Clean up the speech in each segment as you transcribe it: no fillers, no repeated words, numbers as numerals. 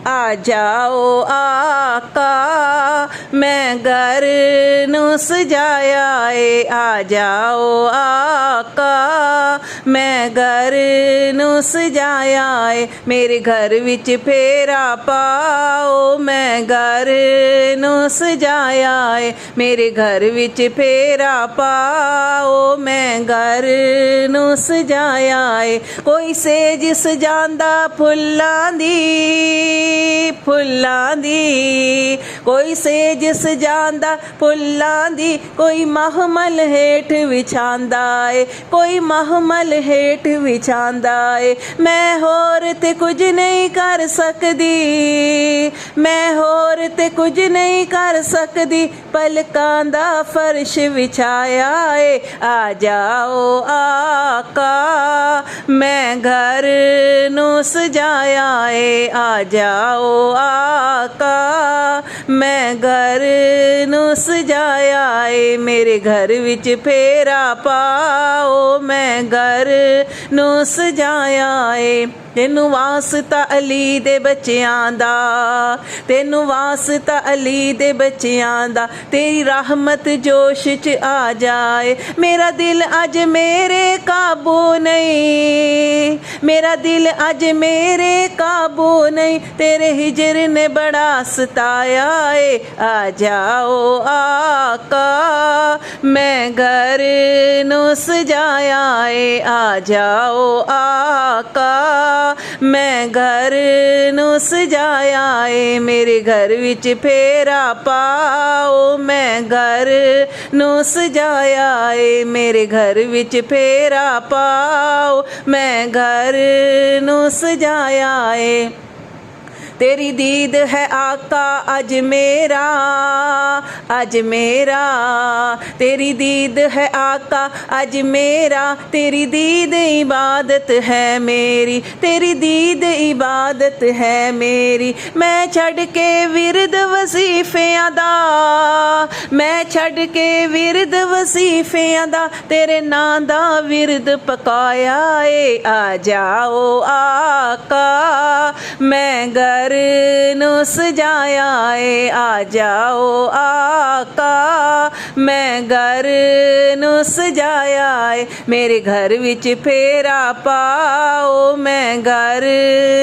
आ जाओ आका, मैं घर नू सजाया ए। आ जाओ आका, मैं घर नू सजाया ए। मेरे घर विच फेरा पाओ, मैं घर नू सजाया ए। मेरे घर विच फेरा पाओ, मैं घर नू सजाया ए। कोई सेज सजांदा फुल्लां दी, कोई सेज सजांदा फुल्लां दी, कोई महमल हेठ विछांदा ए, कोई महमल हेठ विछांदा ए। मैं होर ते कुछ नहीं कर सकदी, मैं होर ते कुछ नहीं कर सकदी, पलकां दा फर्श विछाया ए। आ जाओ आका, मैं घर नू सजाया ए। आ जाओ आका, मैं घर नू सजाया ए। मेरे घर विच फेरा पाओ, मैं घर नू सजाया ए। तेनू वास्ता अली दे बच्चियां दा, तेनू वास्ता अली दे बच्चियां दा, तेरी रहमत जोश च आ जाए। मेरा दिल अज मेरे काबू नहीं, मेरा दिल अज मेरे काबू नहीं, तेरे हिजर ने बड़ा सताया ए। आ जाओ आका, मैं घर नू सजाया ए। आ जाओ आका, मैं घर नू सजाया ए। मेरे घर विच फेरा पाओ, मैं घर नू सजाया ए। मेरे घर विच फेरा पाओ, मैं घर नू सजाया ए। तेरी दीद है आका अज मेरा, अज मेरा, तेरी दीद है आका अज मेरा, तेरी दीद इबादत है मेरी, तेरी दीद इबादत है मेरी। मैं छड़ के विरद वसीफियां दा, मैं छड़ के विरद वसीफियां दा, तेरे नां दा विरद पकाया ए। आ जाओ आका, मैं घर नू सजाया ए। आ जाओ आका, मैं घर नू सजाया ए। मेरे घर विच फेरा पाओ, मैं घर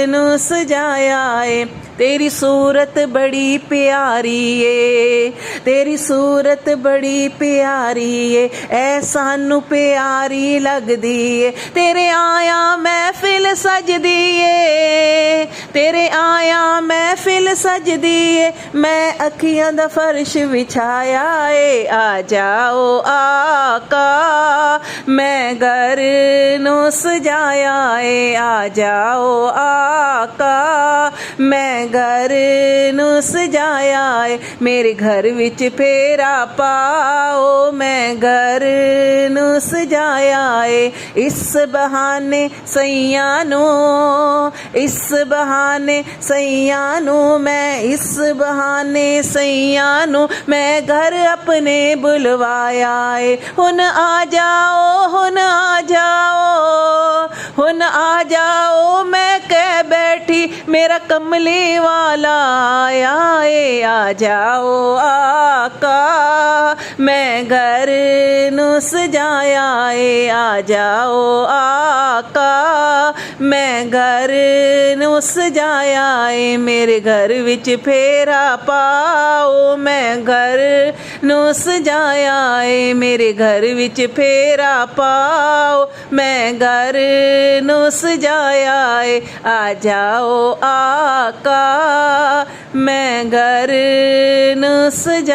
नू सजाया ए। तेरी सूरत बड़ी प्यारी ए, तेरी सूरत बड़ी प्यारी ए, ऐ सानू प्यारी लगदी ए। तेरे आया महफिल सजदी ए, तेरे आया महफिल सजदी ए। मैं अखियां दा फर्श विछाया ए। आ जाओ आका, मैं घर नू सजाया ए। आ जाओ आका, मैं घर नू सजाया ए। मेरे घर विच फेरा पाओ, मैं घर नू सजाया ए। इस बहाने सैयां नू, इस बहाने सैयां नू, मैं इस बहाने सैयां नू, मैं घर अपने बुलवाया ए। हुन आ जाओ, हुन आ जाओ, हुन आ जाओ, मैं कह बैठी मेरा कमली वाला आया ए। आ जाओ आका, मैं घर नू सजाया ए। आ जाओ आका, मैं घर नू सजाया ए। मेरे घर विच फेरा पाओ, मैं घर नू सजाया ए। मेरे घर विच फेरा पाओ, मैं घर नू सजाया ए। आ जाओ आका, मैं घर नू सजा